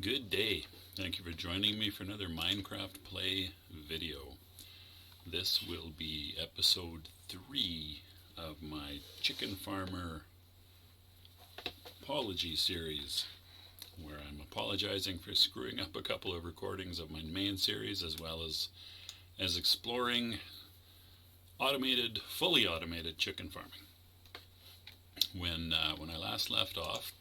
Good day. Thank you for joining me for another Minecraft play video. This will be episode 3 of my Chicken Farmer apology series, where I'm apologizing for screwing up a couple of recordings of my main series, as well as exploring fully automated chicken farming. When I last left off,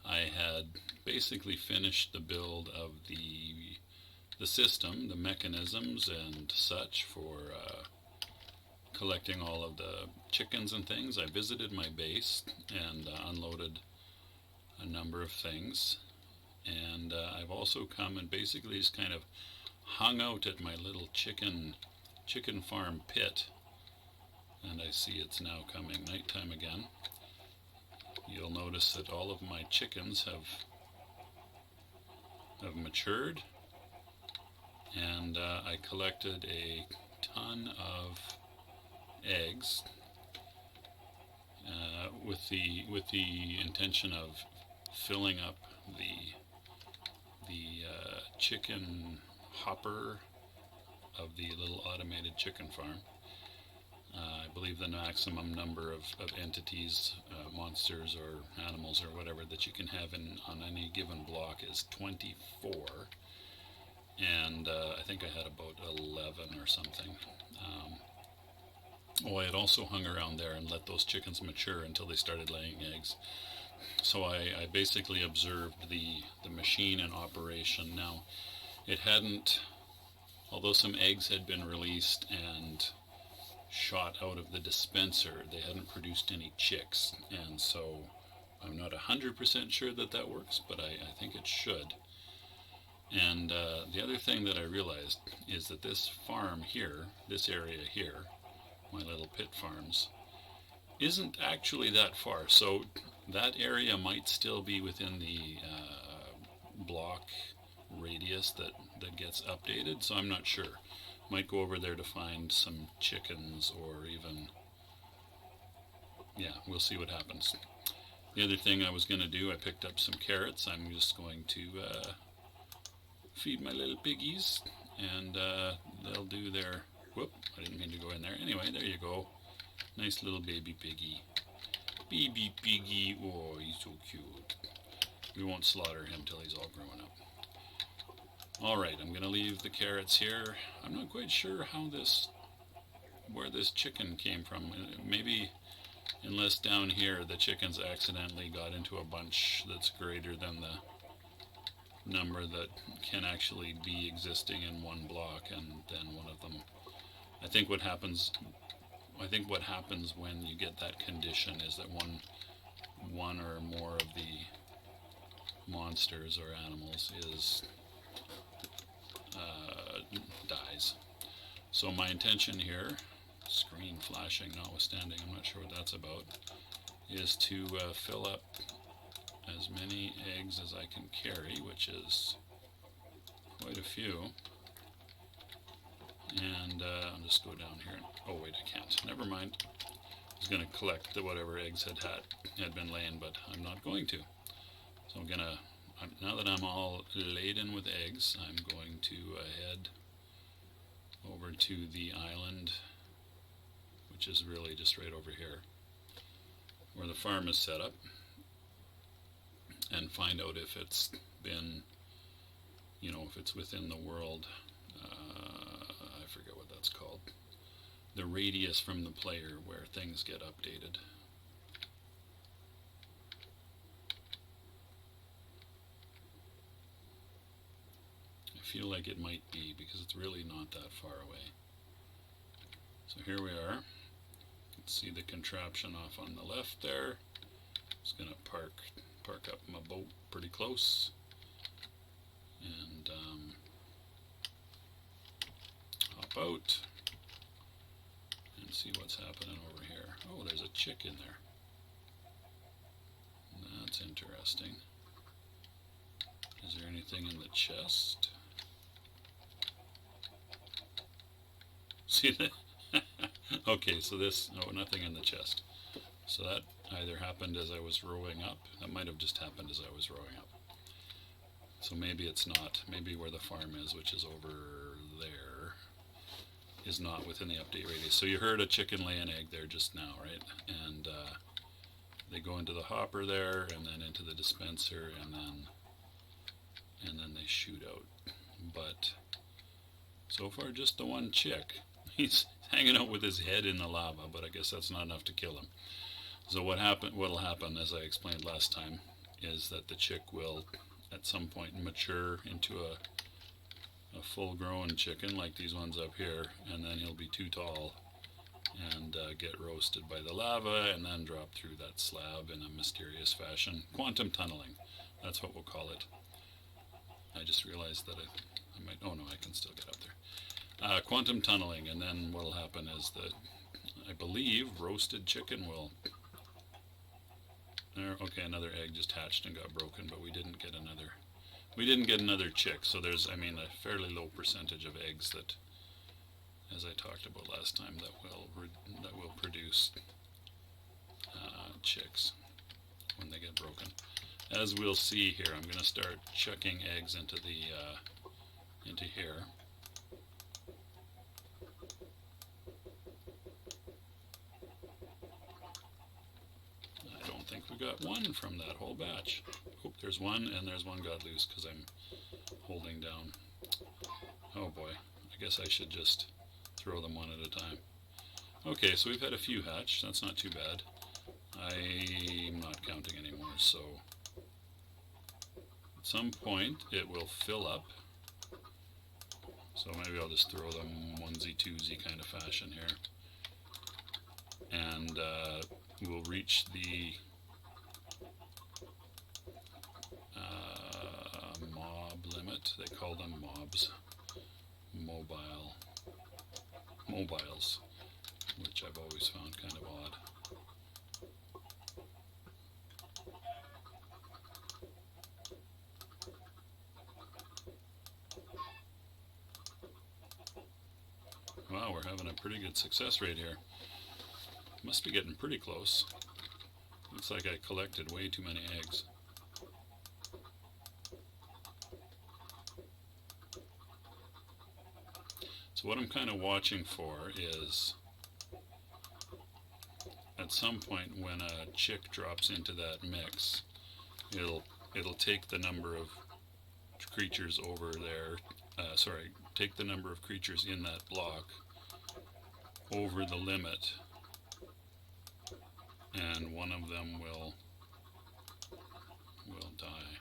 I had basically finished the build of the system, the mechanisms and such for collecting all of the chickens and things. I visited my base and unloaded a number of things, and I've also come and basically just kind of hung out at my little chicken farm pit. And I see it's now coming nighttime again. You'll notice that all of my chickens have matured, and I collected a ton of eggs with the intention of filling up the chicken hopper of the little automated chicken farm. I believe the maximum number of entities, monsters or animals or whatever that you can have on any given block is 24. And I think I had about 11 or something. I had also hung around there and let those chickens mature until they started laying eggs. So I basically observed the machine in operation. Now, it hadn't, although some eggs had been released and shot out of the dispenser, they hadn't produced any chicks, and so I'm not 100% sure that works, but I think it should. And the other thing that I realized is that this farm here, this area here, my little pit farms, isn't actually that far. So that area might still be within the block radius that gets updated, so I'm not sure. Might go over there to find some chickens, or even, yeah, we'll see what happens. The other thing I was going to do, I picked up some carrots. I'm just going to feed my little piggies, and they'll do their, whoop, I didn't mean to go in there. Anyway, there you go. Nice little baby piggy. Baby piggy, oh, he's so cute. We won't slaughter him till he's all grown up. Alright, I'm going to leave the carrots here. I'm not quite sure where this chicken came from. Maybe, unless down here the chickens accidentally got into a bunch that's greater than the number that can actually be existing in one block, and then one of them. I think what happens when you get that condition is that one or more of the monsters or animals dies. So my intention here, screen flashing notwithstanding, I'm not sure what that's about, is to fill up as many eggs as I can carry, which is quite a few. And I'll just go down here. Oh wait, I can't. Never mind. I was going to collect whatever eggs had been laying, but I'm not going to. So now that I'm all laden with eggs, I'm going to head over to the island, which is really just right over here, where the farm is set up, and find out if it's been, if it's within the world, I forget what that's called, the radius from the player where things get updated. I feel like it might be, because it's really not that far away. So here we are. You can see the contraption off on the left there. Just going to park up my boat pretty close, and hop out and see what's happening over here. Oh, there's a chick in there. That's interesting. Is there anything in the chest? See that? Okay, so nothing in the chest. So that either happened as I was rowing up. That might have just happened as I was rowing up. So maybe it's not, maybe where the farm is, which is over there, is not within the update radius. So you heard a chicken lay an egg there just now, right? And they go into the hopper there, and then into the dispenser, and then they shoot out. But so far, just the one chick. He's hanging out with his head in the lava, but I guess that's not enough to kill him. So what'll happen, as I explained last time, is that the chick will, at some point, mature into a full-grown chicken like these ones up here, and then he'll be too tall and get roasted by the lava, and then drop through that slab in a mysterious fashion. Quantum tunneling, that's what we'll call it. I just realized that I might, oh no, I can still get up there. Quantum tunneling, and then what'll happen is that, I believe, roasted chicken will, there, okay, another egg just hatched and got broken, but we didn't get another chick, so there's, I mean, a fairly low percentage of eggs that, as I talked about last time, that will produce chicks when they get broken. As we'll see here, I'm going to start chucking eggs into here. I don't think we got one from that whole batch. Oh, there's one, and there's one got loose because I'm holding down. Oh boy, I guess I should just throw them one at a time. Okay, so we've had a few hatch. That's not too bad. I'm not counting anymore, so at some point it will fill up. So maybe I'll just throw them onesie-twosie kind of fashion here. And we'll reach the mob limit. They call them mobs. Mobiles, which I've always found kind of odd. Wow, we're having a pretty good success rate here. Must be getting pretty close. Looks like I collected way too many eggs. So what I'm kind of watching for is, at some point when a chick drops into that mix, it'll take the number of creatures over there, take the number of creatures in that block over the limit, and one of them will die.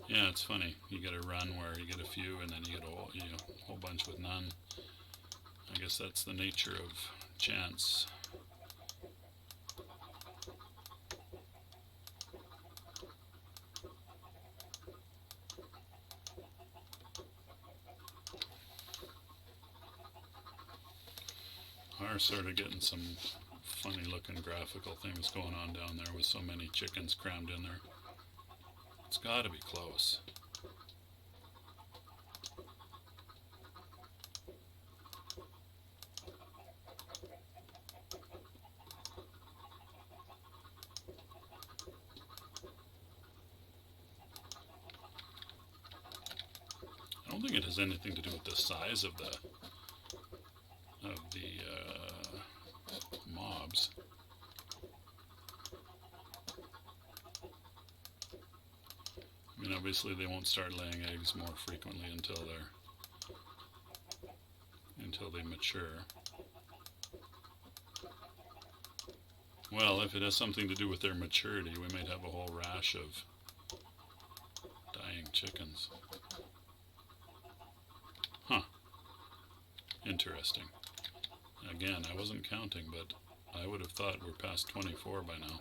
Yeah, it's funny. You get a run where you get a few, and then you get a whole bunch with none. I guess that's the nature of chance. Are sort of getting some funny looking graphical things going on down there with so many chickens crammed in there. It's got to be close. I don't think it has anything to do with the size of the mobs. I mean, obviously they won't start laying eggs more frequently until they mature. Well, if it has something to do with their maturity, we might have a whole rash of dying chickens. Huh. Interesting. Again, I wasn't counting, but I would have thought we're past 24 by now.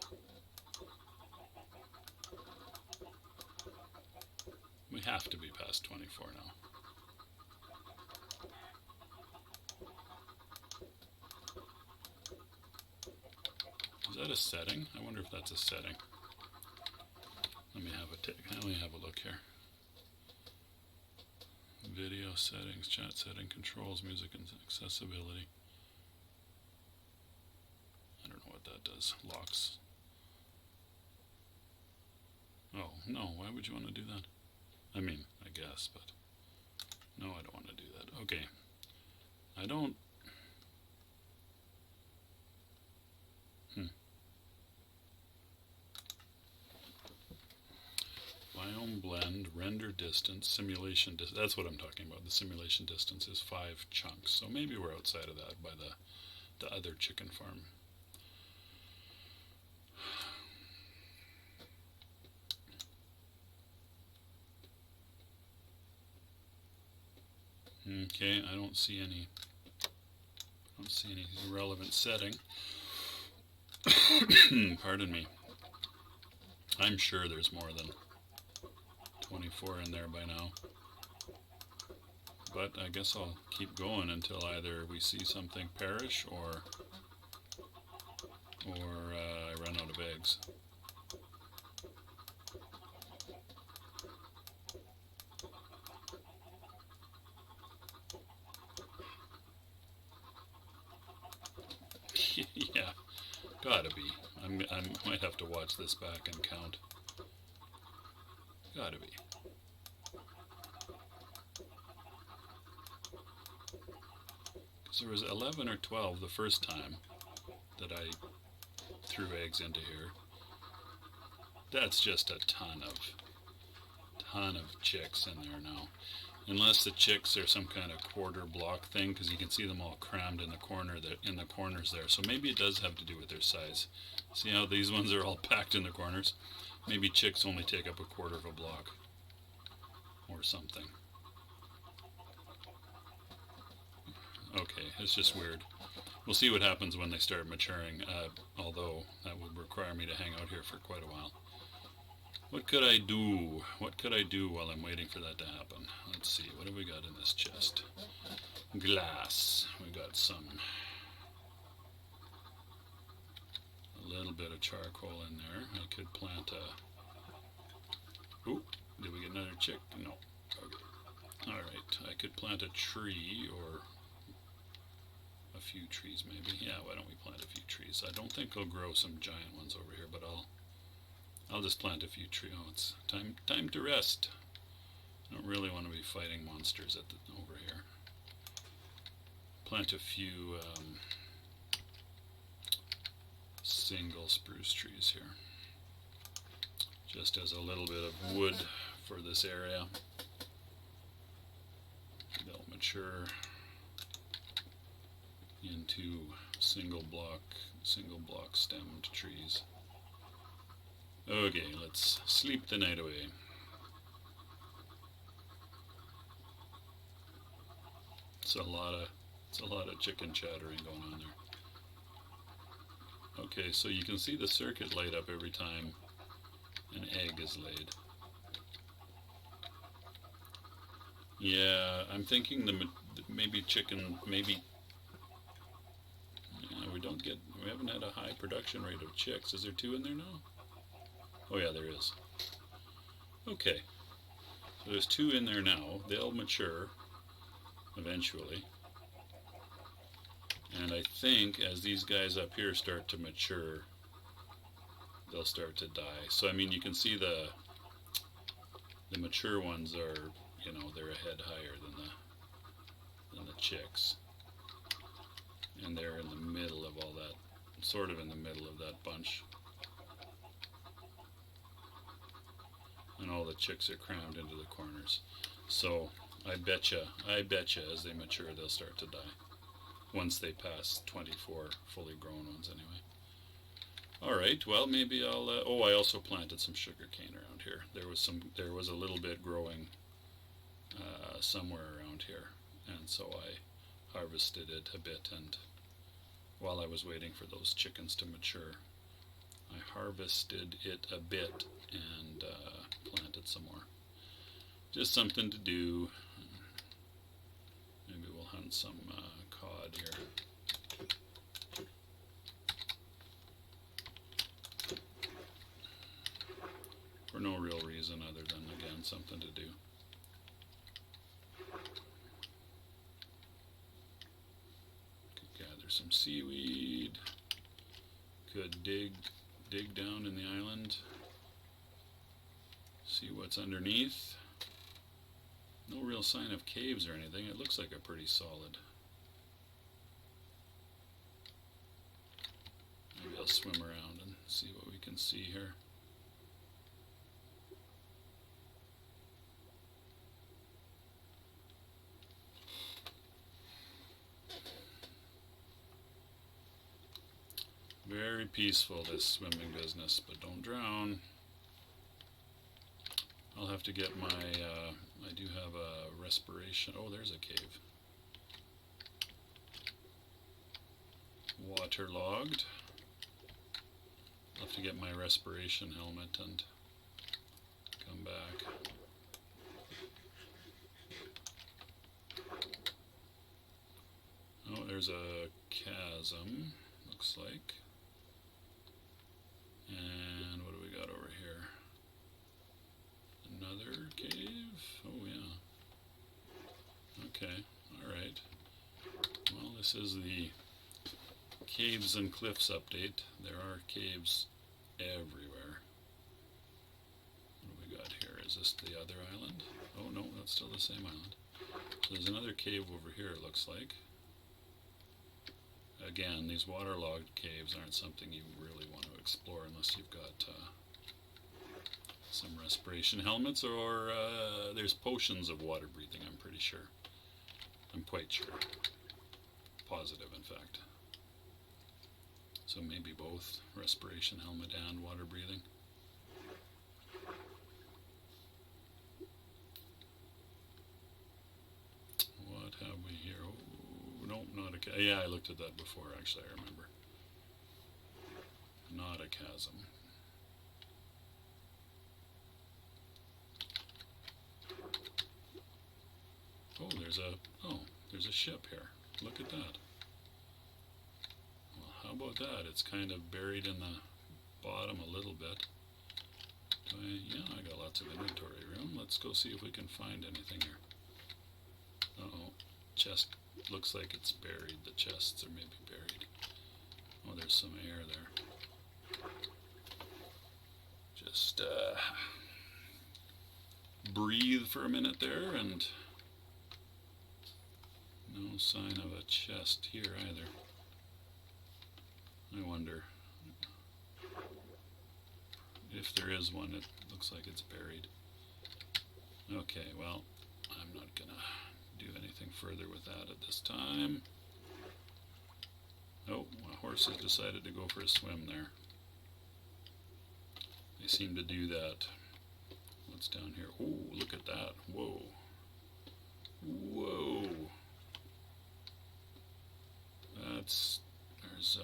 We have to be past 24 now. Is that a setting? I wonder if that's a setting. Let me have a look here. video settings, chat setting, controls, music and accessibility. I don't know what that does. Locks. Oh, no, why would you want to do that? I mean, I guess, but no, I don't want to do that. Okay. I don't... Biome blend, render distance, simulation distance. That's what I'm talking about. The simulation distance is 5 chunks. So maybe we're outside of that by the other chicken farm. Okay, I don't see any relevant setting. Pardon me. I'm sure there's more than 24 in there by now. But I guess I'll keep going until either we see something perish or I run out of eggs. Yeah, gotta be. I might have to watch this back and count. Gotta be. Because there was 11 or 12 the first time that I threw eggs into here. That's just a ton of chicks in there now. Unless the chicks are some kind of quarter block thing, because you can see them all crammed in the corners there. So maybe it does have to do with their size. See how these ones are all packed in the corners? Maybe chicks only take up a quarter of a block or something. Okay, it's just weird. We'll see what happens when they start maturing, although that would require me to hang out here for quite a while. What could I do? What could I do while I'm waiting for that to happen? Let's see, what have we got in this chest? Glass. We got a little bit of charcoal in there. I could plant a... Ooh, did we get another chick? No. Okay. Alright, I could plant a tree or a few trees maybe. Yeah, why don't we plant a few trees? I don't think I'll grow some giant ones over here, but I'll just plant a few trees. Oh, it's time to rest. I don't really want to be fighting monsters over here. Plant a few single spruce trees here, just as a little bit of wood for this area. They'll mature into single block stemmed trees. Okay, let's sleep the night away. It's a lot of chicken chattering going on there. Okay, so you can see the circuit light up every time an egg is laid. Yeah, I'm thinking maybe we haven't had a high production rate of chicks. Is there 2 in there now? Oh yeah, there is. Okay, so there's 2 in there now. They'll mature eventually. And I think as these guys up here start to mature, they'll start to die. So I mean, you can see the mature ones are, you know, they're a head higher than the chicks. And they're in the middle of all that, sort of in the middle of that bunch. And all the chicks are crammed into the corners. So I betcha as they mature they'll start to die. Once they pass 24 fully grown ones anyway. Alright, well maybe I'll, oh, I also planted some sugar cane around here. There was a little bit growing somewhere around here. And so I harvested it a bit, and while I was waiting for those chickens to mature, I harvested it a bit and planted some more. Just something to do. Maybe we'll hunt some cod here. For no real reason other than, again, something to do. some seaweed. Could dig down in the island. See what's underneath. No real sign of caves or anything. It looks like a pretty solid. Maybe I'll swim around and see what we can see here. Very peaceful, this swimming business, but don't drown. I'll have to get my, I do have a respiration. Oh, there's a cave. Waterlogged. I'll have to get my respiration helmet and come back. Oh, there's a chasm, looks like. And what do we got over here? Another cave? Oh yeah. Okay, alright. Well, this is the Caves and Cliffs update. There are caves everywhere. What do we got here? Is this the other island? Oh no, that's still the same island. So there's another cave over here, it looks like. Again, these waterlogged caves aren't something you really want to explore unless you've got some respiration helmets, or there's potions of water breathing, I'm pretty sure. I'm quite sure. Positive, in fact. So maybe both respiration helmet and water breathing. What have we here? Oh, no, not a chasm. Yeah, I looked at that before, actually, I remember. Not a chasm. Oh, there's a ship here. Look at that. Well, how about that? It's kind of buried in the bottom a little bit. Yeah, I got lots of inventory room. Let's go see if we can find anything here. Uh-oh. Chest looks like it's buried. The chests are maybe buried. Oh, there's some air there. Just breathe for a minute there, and no sign of a chest here either. I wonder if there is one. It looks like it's buried. Okay, well, I'm not gonna do anything further with that at this time. Oh, my horse has decided to go for a swim there. They seem to do that. What's down here? Oh, look at that. Whoa. Whoa. There's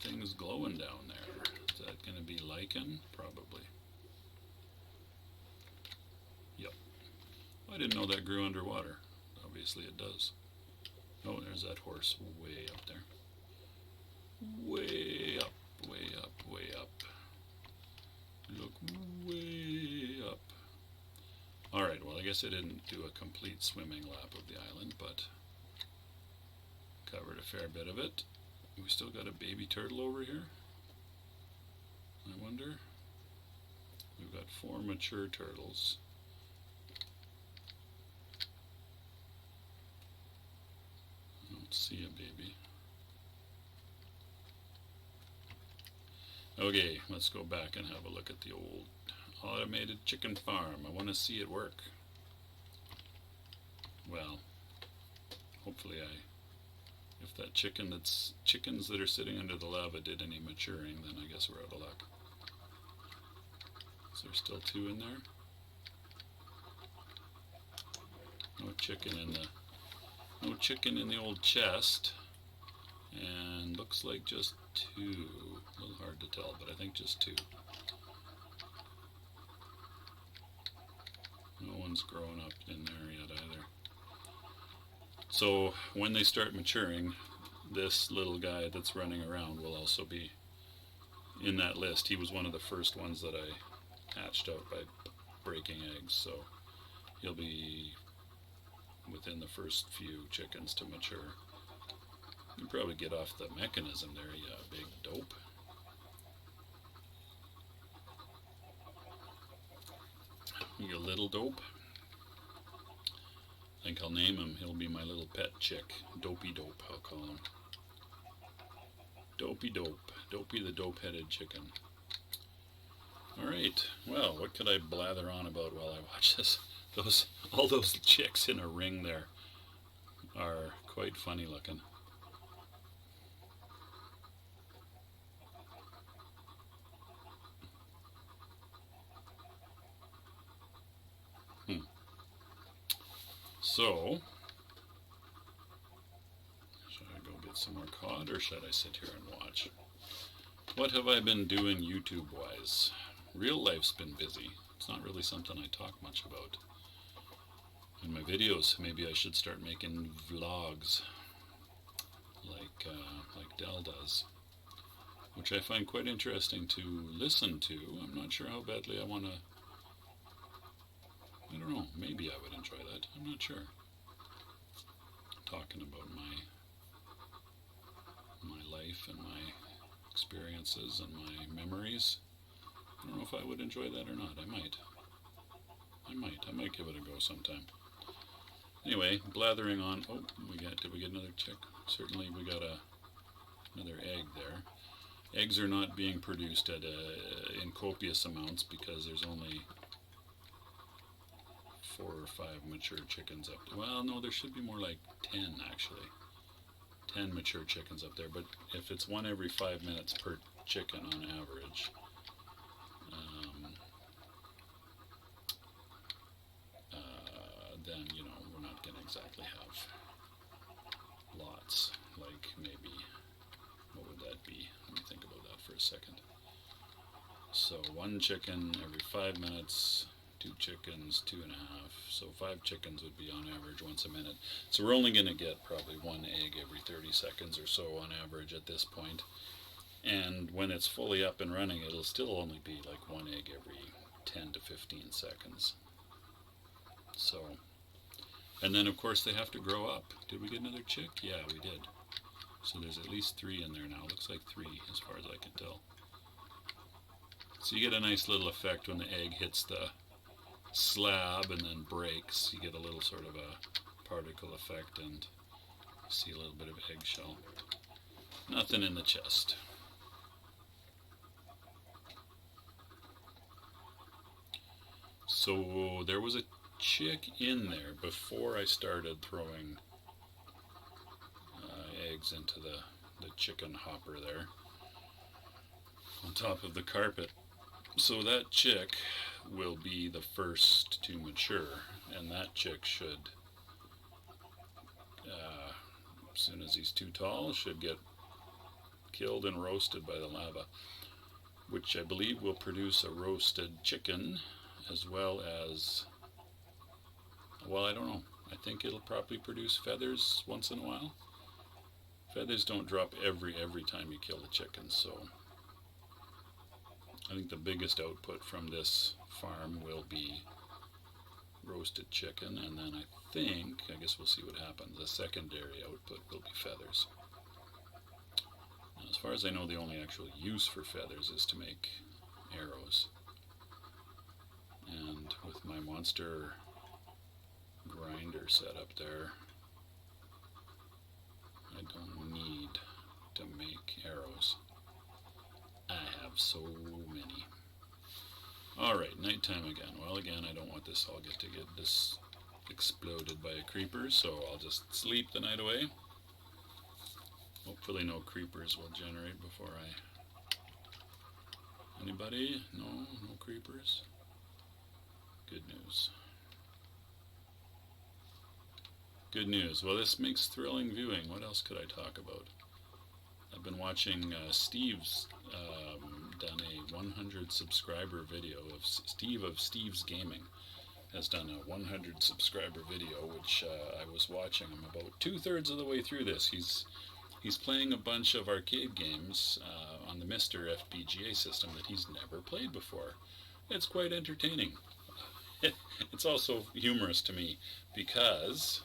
things glowing down there. Is that going to be lichen? Probably. Yep. I didn't know that grew underwater. Obviously it does. Oh, there's that horse way up there. Way up, way up, way up. Look way up. Alright, well, I guess I didn't do a complete swimming lap of the island, but covered a fair bit of it. We still got a baby turtle over here. I wonder. We've got 4 mature turtles. I don't see a baby. Okay, let's go back and have a look at the old automated chicken farm. I want to see it work. Well, hopefully if that chickens that are sitting under the lava did any maturing, then I guess we're out of luck. Is there still 2 in there? No chicken in the old chest, and looks like just 2. A little hard to tell, but I think just 2. No one's grown up in there yet either. So when they start maturing, this little guy that's running around will also be in that list. He was one of the first ones that I hatched out by breaking eggs, so he'll be within the first few chickens to mature. You probably get off the mechanism there, you big dope. You little dope. I think I'll name him. He'll be my little pet chick. Dopey Dope, I'll call him. Dopey Dope. Dopey the dope-headed chicken. Alright, well, what could I blather on about while I watch this? All those chicks in a ring there are quite funny looking. So, should I go get some more cod or should I sit here and watch? What have I been doing YouTube-wise? Real life's been busy. It's not really something I talk much about in my videos. Maybe I should start making vlogs like Dell does, which I find quite interesting to listen to. I'm not sure how badly I want to. I don't know, maybe I would enjoy that. I'm not sure. Talking about my life and my experiences and my memories. I don't know if I would enjoy that or not. I might give it a go sometime. Anyway, blathering on. Oh, did we get another chick? Certainly we got another egg there. Eggs are not being produced in copious amounts because there's only 4 or 5 mature chickens up there. Well, no, there should be more like 10 actually. 10 mature chickens up there, but if it's one every 5 minutes per chicken on average, then, you know, we're not going to exactly have lots. Like maybe, what would that be? Let me think about that for a second. So 1 chicken every 5 minutes, 2 chickens, 2.5. So 5 chickens would be on average once a minute. So we're only going to get probably 1 egg every 30 seconds or so on average at this point. And when it's fully up and running, it'll still only be like 1 egg every 10 to 15 seconds. So, and then of course they have to grow up. Did we get another chick? Yeah, we did. So there's at least 3 in there now. Looks like 3 as far as I can tell. So you get a nice little effect when the egg hits the slab and then breaks. You get a little sort of a particle effect and see a little bit of eggshell. Nothing in the chest. So there was a chick in there before I started throwing eggs into the chicken hopper there on top of the carpet. So that chick will be the first to mature, and that chick should, as soon as he's too tall, should get killed and roasted by the lava, which I believe will produce a roasted chicken as well as, well, I don't know. I think it'll probably produce feathers once in a while. Feathers don't drop every time you kill the chicken, so I think the biggest output from this farm will be roasted chicken, and then I guess we'll see what happens. The secondary output will be feathers. Now, as far as I know, the only actual use for feathers is to make arrows. And with my monster grinder set up there, I don't need to make arrows. I have so many. Alright, nighttime again. Well, again, I don't want this all to get this exploded by a creeper, so I'll just sleep the night away. Hopefully no creepers will generate before Anybody? No creepers? Good news. Good news. Well, this makes thrilling viewing. What else could I talk about? I've been watching Steve's done a 100 subscriber video of Steve's Gaming has done a 100 subscriber video, which I was watching. I'm about 2/3 of the way through this. He's playing a bunch of arcade games on the Mr. FPGA system that he's never played before. It's quite entertaining. It's also humorous to me because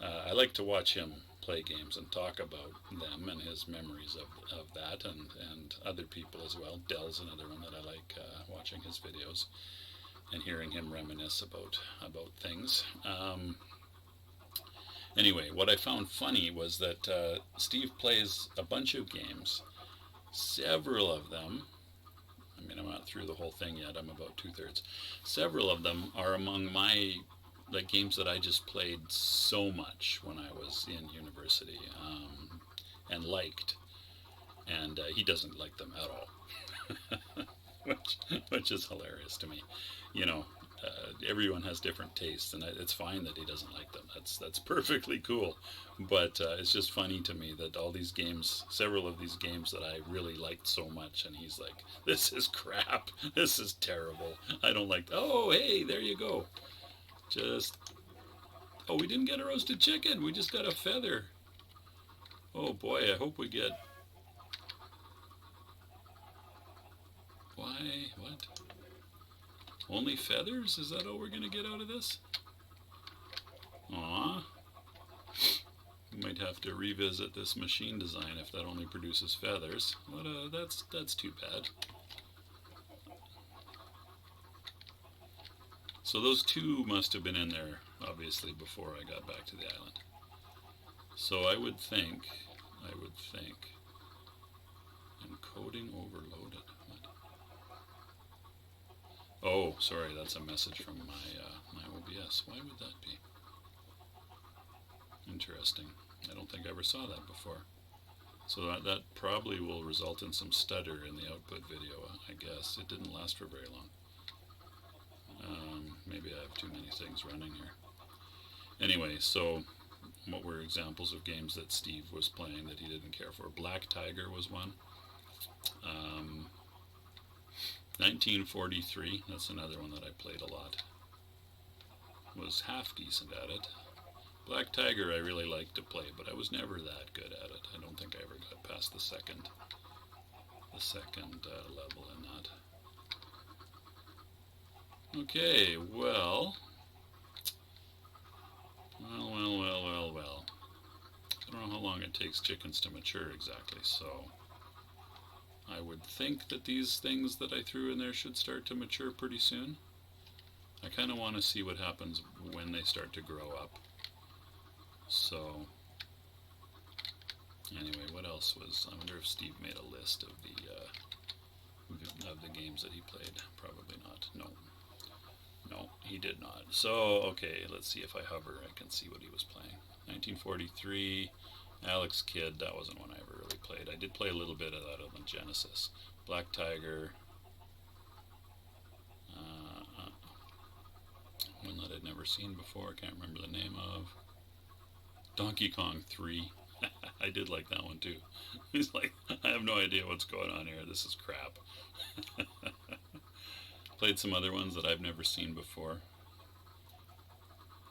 I like to watch him play games and talk about them and his memories of that, and other people as well. Dell's another one that I like watching his videos and hearing him reminisce about things. Anyway, what I found funny was that Steve plays a bunch of games. Several of them, I mean, I'm not through the whole thing yet, I'm about 2/3. Several of them are among my games that I just played so much when I was in university, and liked, and he doesn't like them at all, which is hilarious to me. You know, everyone has different tastes, and it's fine that he doesn't like them. That's perfectly cool. But it's just funny to me that all these games, several of these games that I really liked so much, and he's like, "This is crap. This is terrible. I don't like." Oh, hey, there you go. Oh, we didn't get a roasted chicken. We just got a feather. Oh boy, I hope we get. Why? What? Only feathers? Is that all we're going to get out of this? Aw. We might have to revisit this machine design if that only produces feathers. That's too bad. So those two must have been in there, obviously, before I got back to the island. So I would think, encoding overloaded. What? Oh, sorry, that's a message from my OBS. Why would that be? Interesting. I don't think I ever saw that before. So that probably will result in some stutter in the output video, I guess. It didn't last for very long. Maybe I have too many things running here. Anyway, so what were examples of games that Steve was playing that he didn't care for? Black Tiger was one. 1943, that's another one that I played a lot. Was half decent at it. Black Tiger I really liked to play, but I was never that good at it. I don't think I ever got past the second level in that. Okay, well. I don't know how long it takes chickens to mature exactly, so I would think that these things that I threw in there should start to mature pretty soon. I kind of want to see what happens when they start to grow up. So, anyway, what else was, I wonder if Steve made a list of the games that he played. Probably not. No, he did not. So, okay, let's see if I hover, I can see what he was playing. 1943, Alex Kidd, that wasn't one I ever really played. I did play a little bit of that on the Genesis. Black Tiger, one that I'd never seen before, I can't remember the name of. Donkey Kong 3. I did like that one too. He's like, I have no idea what's going on here. This is crap. Played some other ones that I've never seen before.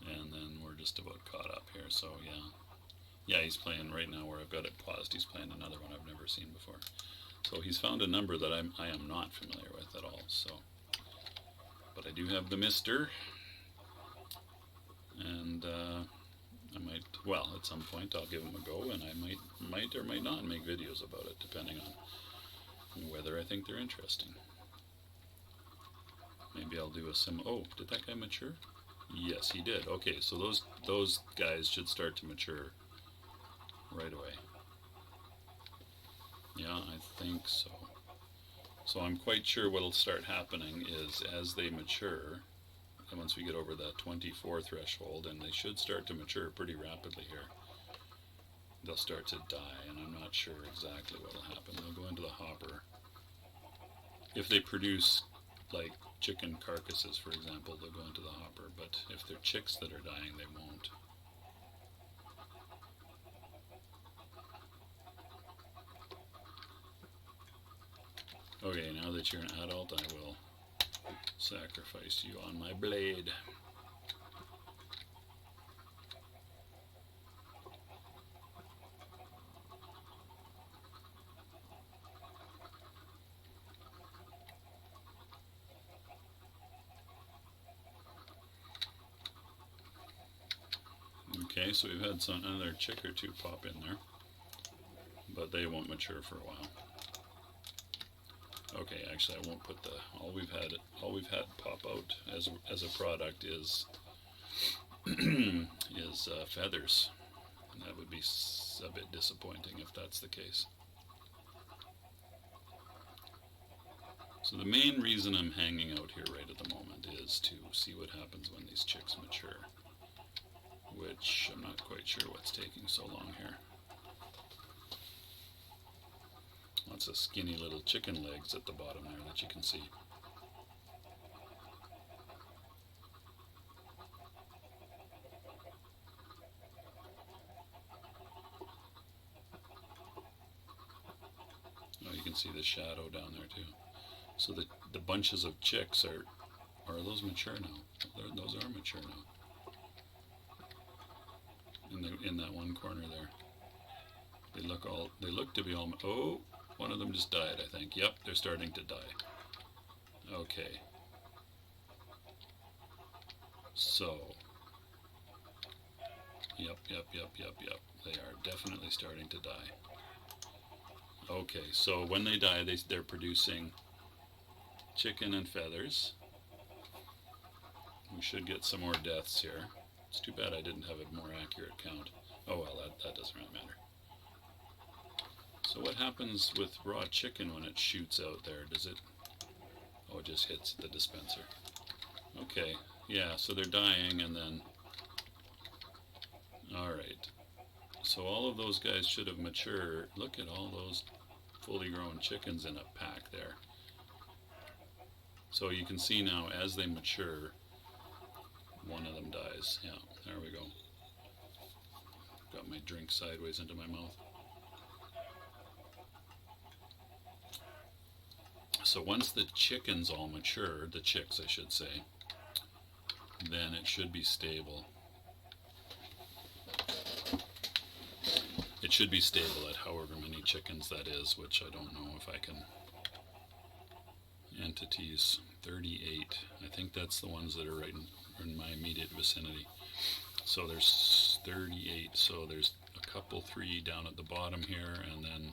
And then we're just about caught up here, so yeah. Yeah, he's playing right now where I've got it paused. He's playing another one I've never seen before. So he's found a number that I am not familiar with at all. So, but I do have the Mister. And I might, well, at some point I'll give him a go, and I might or might not make videos about it, depending on whether I think they're interesting. Maybe I'll do a oh, did that guy mature? Yes, he did. Okay, so those guys should start to mature right away. Yeah, I think so. So I'm quite sure what'll start happening is as they mature, and once we get over that 24 threshold, and they should start to mature pretty rapidly here, they'll start to die, and I'm not sure exactly what'll happen. They'll go into the hopper. If they produce, like, chicken carcasses, for example, they'll go into the hopper, but if they're chicks that are dying, they won't. Okay, now that you're an adult, I will sacrifice you on my blade. Okay, so we've had another chick or two pop in there, but they won't mature for a while. Okay, actually, I won't put the all we've had pop out as a product is is feathers. And that would be a bit disappointing if that's the case. So the main reason I'm hanging out here right at the moment is to see what happens when these chicks mature, which I'm not quite sure what's taking so long here. Lots of skinny little chicken legs at the bottom there that you can see. Oh, you can see the shadow down there too. So the bunches of chicks are those mature now? Those are mature now. In that one corner there. They look to be all, oh, one of them just died, I think. Yep, they're starting to die. Okay. So, yep. They are definitely starting to die. Okay, so when they die, they're producing chicken and feathers. We should get some more deaths here. It's too bad I didn't have a more accurate count. Oh well, that doesn't really matter. So what happens with raw chicken when it shoots out there? Does it... Oh, it just hits the dispenser. Okay, yeah, so they're dying and then... Alright. So all of those guys should have matured. Look at all those fully grown chickens in a pack there. So you can see now as they mature, one of them dies. Yeah, there we go. Got my drink sideways into my mouth. So once the chickens all mature, the chicks I should say, then it should be stable. It should be stable at however many chickens that is, which I don't know if I can. Entities, 38. I think that's the ones that are right in my immediate vicinity. So there's 38, so there's a couple, 3 down at the bottom here, and then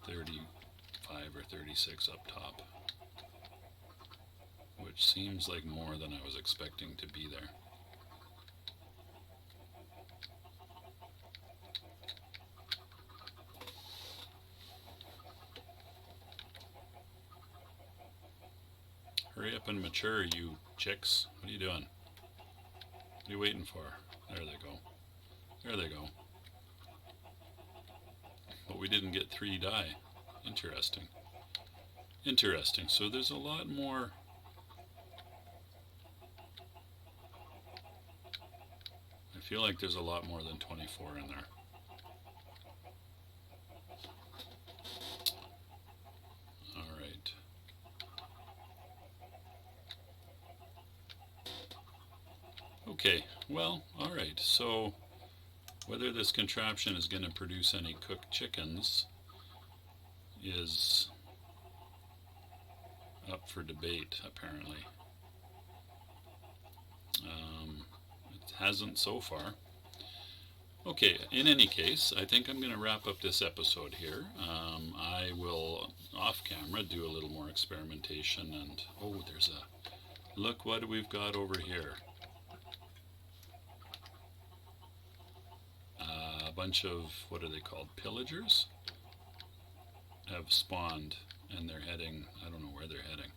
35 or 36 up top, which seems like more than I was expecting to be there. Hurry up and mature, you chicks. What are you doing? What are you waiting for? There they go. There they go. But we didn't get 3 die. Interesting. Interesting. So there's a lot more. I feel like there's a lot more than 24 in there. Alright. Okay, well, alright, so whether this contraption is going to produce any cooked chickens is up for debate, apparently. It hasn't so far. Okay, in any case, I think I'm going to wrap up this episode here. I will, off camera, do a little more experimentation and, oh, there's a, look what we've got over here. A bunch of, what are they called, pillagers? Have spawned and they're heading, I don't know where they're heading.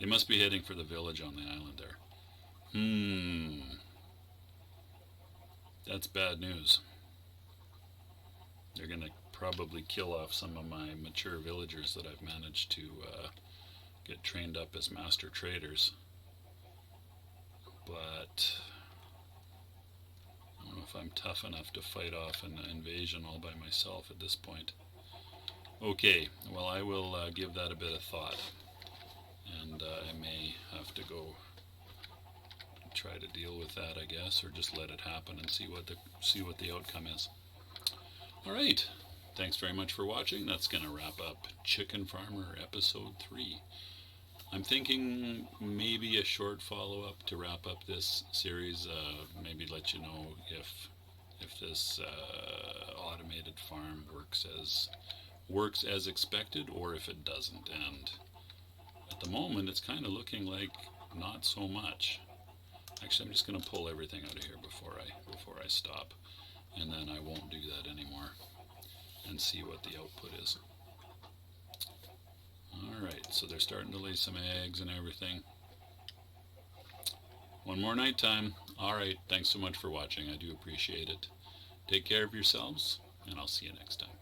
They must be heading for the village on the island there. That's bad news. They're going to probably kill off some of my mature villagers that I've managed to get trained up as master traders. But I don't know if I'm tough enough to fight off an invasion all by myself at this point. Okay, well I will give that a bit of thought, and I may have to go try to deal with that, I guess, or just let it happen and see what the outcome is. All right, thanks very much for watching. That's going to wrap up Chicken Farmer episode 3. I'm thinking maybe a short follow-up to wrap up this series. Maybe let you know if this automated farm works as expected, or if it doesn't. And at the moment, it's kind of looking like not so much. Actually, I'm just going to pull everything out of here before I stop, and then I won't do that anymore, and see what the output is. Alright, so they're starting to lay some eggs and everything. One more night time. Alright, thanks so much for watching. I do appreciate it. Take care of yourselves, and I'll see you next time.